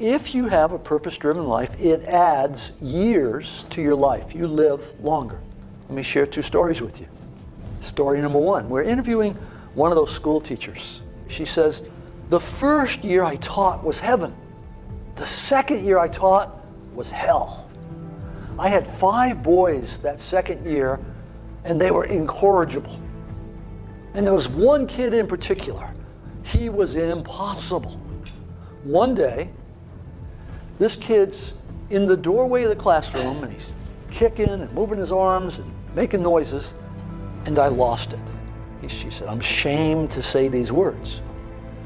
if you have a purpose-driven life, it adds years to your life. You live longer. Let me share 2 stories with you. Story number 1, we're interviewing one of those school teachers. She says, the first year I taught was heaven. The second year I taught was hell. I had 5 boys that second year, and they were incorrigible. And there was one kid in particular. He was impossible. One day, this kid's in the doorway of the classroom, and he's kicking and moving his arms and making noises, and I lost it. She said, I'm ashamed to say these words,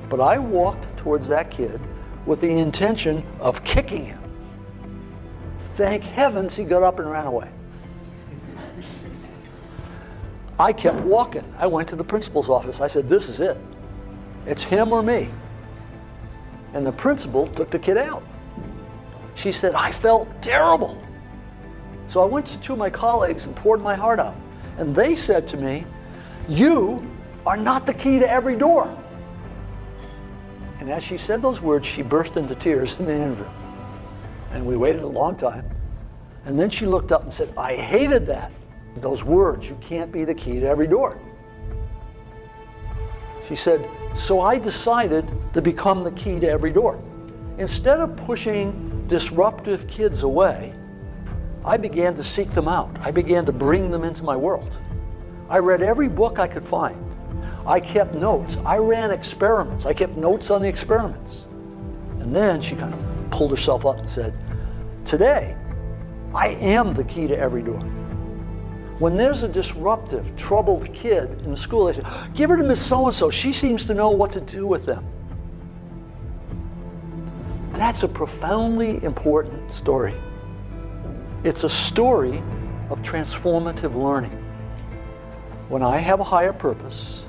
but I walked towards that kid with the intention of kicking him. Thank heavens he got up and ran away. I kept walking. I went to the principal's office. I said, this is it. It's him or me. And the principal took the kid out. She said, I felt terrible. So I went to 2 of my colleagues and poured my heart out. And they said to me, you are not the key to every door. And as she said those words, she burst into tears in the interview. And we waited a long time. And then she looked up and said, I hated that. Those words, you can't be the key to every door. She said, so I decided to become the key to every door. Instead of pushing disruptive kids away, I began to seek them out. I began to bring them into my world. I read every book I could find. I kept notes. I ran experiments. I kept notes on the experiments. And then she kind of pulled herself up and said, today, I am the key to every door. When there's a disruptive, troubled kid in the school, they say, give her to Miss So-and-so. She seems to know what to do with them. That's a profoundly important story. It's a story of transformative learning. When I have a higher purpose,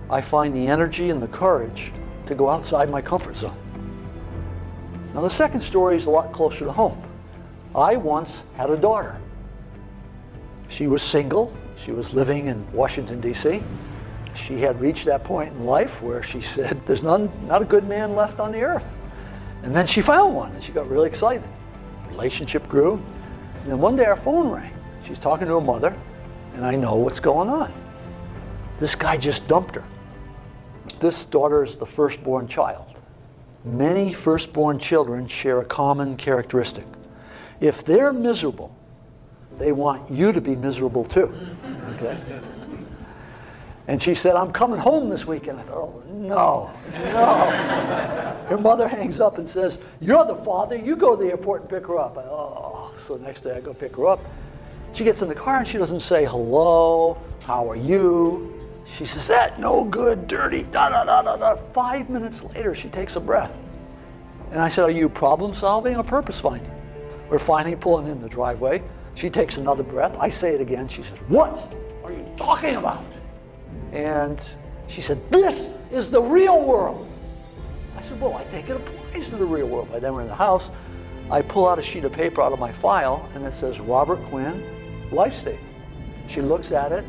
I find the energy and the courage to go outside my comfort zone. Now, the second story is a lot closer to home. I once had a daughter. She was single. She was living in Washington, D.C. She had reached that point in life where she said, there's not a good man left on the earth. And then she found one, and she got really excited. Relationship grew. And then one day our phone rang. She's talking to her mother, and I know what's going on. This guy just dumped her. This daughter is the firstborn child. Many firstborn children share a common characteristic. If they're miserable, they want you to be miserable too. Okay? And she said, I'm coming home this weekend. I thought, oh, no. Her mother hangs up and says, you're the father, you go to the airport and pick her up. So the next day I go pick her up. She gets in the car and she doesn't say, hello, how are you? She says, that no good, dirty, da-da-da-da-da. 5 minutes later, she takes a breath. And I said, are you problem solving or purpose finding? We're finally pulling in the driveway. She takes another breath. I say it again. She says, what are you talking about? And she said, this is the real world. I said, well, I think it applies to the real world. By then we're in the house. I pull out a sheet of paper out of my file, and it says, Robert Quinn, life statement. She looks at it,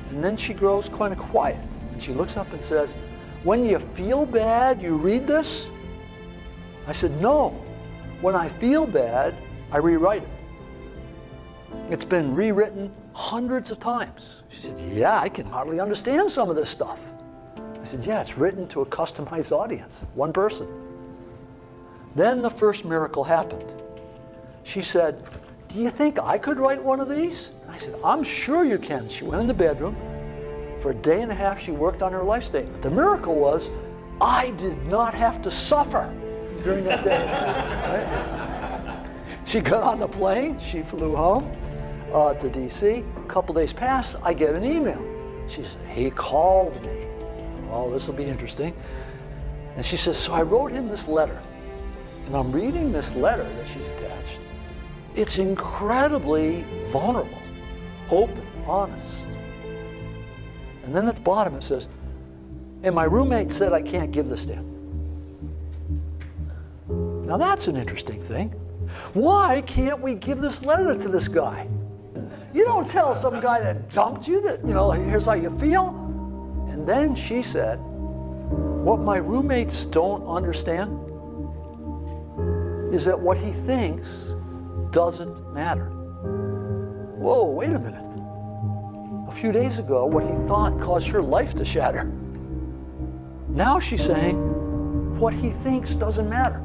and then she grows kind of quiet. And she looks up and says, when you feel bad, you read this? I said, no. When I feel bad, I rewrite it. It's been rewritten hundreds of times. She said, yeah, I can hardly understand some of this stuff. I said, yeah, it's written to a customized audience, one person. Then the first miracle happened. She said, do you think I could write one of these? And I said, I'm sure you can. She went in the bedroom. For a day and a half, she worked on her life statement. The miracle was, I did not have to suffer during that day. Right? She got on the plane. She flew home to D.C. A couple days passed. I get an email. She said, he called me. Oh, this will be interesting. And she says, so I wrote him this letter. And I'm reading this letter that she's attached. It's incredibly vulnerable, open, honest. And then at the bottom it says, and my roommate said I can't give this to him. Now that's an interesting thing. Why can't we give this letter to this guy? You don't tell some guy that dumped you that, here's how you feel. And then she said, what my roommates don't understand is that what he thinks doesn't matter. Whoa, wait a minute. A few days ago, what he thought caused her life to shatter. Now she's saying, what he thinks doesn't matter.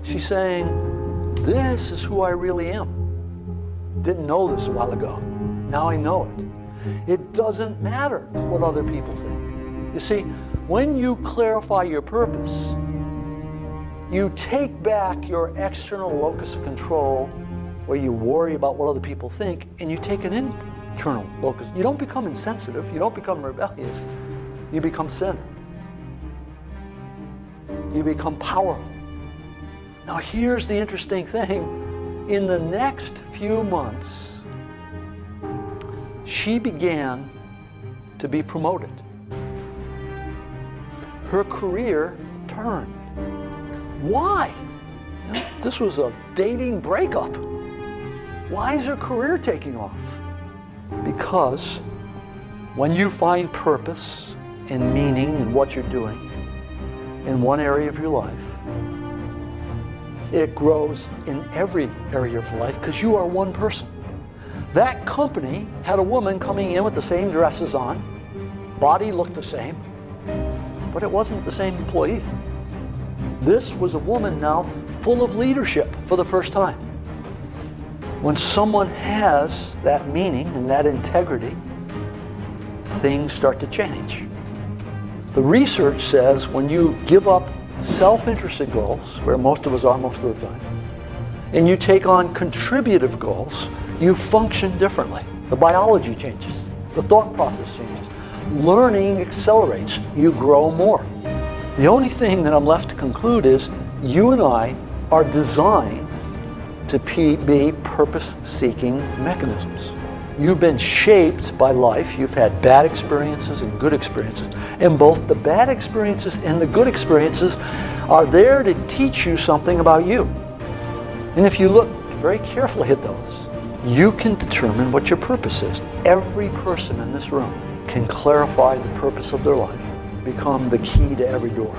She's saying, this is who I really am. Didn't know this a while ago. Now I know it. It doesn't matter what other people think. You see, when you clarify your purpose, you take back your external locus of control where you worry about what other people think, and you take an internal locus. You don't become insensitive, you don't become rebellious, you become centered. You become powerful. Now here's the interesting thing. In the next few months, she began to be promoted. Her career turned. Why? This was a dating breakup. Why is her career taking off? Because when you find purpose and meaning in what you're doing in one area of your life, it grows in every area of life because you are one person. That company had a woman coming in with the same dresses on, body looked the same, but it wasn't the same employee. This was a woman now full of leadership for the first time. When someone has that meaning and that integrity, things start to change. The research says when you give up self-interested goals, where most of us are most of the time, and you take on contributive goals, you function differently. The biology changes, the thought process changes, learning accelerates, you grow more. The only thing that I'm left to conclude is you and I are designed to be purpose-seeking mechanisms. You've been shaped by life. You've had bad experiences and good experiences. And both the bad experiences and the good experiences are there to teach you something about you. And if you look very carefully at those, you can determine what your purpose is. Every person in this room can clarify the purpose of their life, become the key to every door.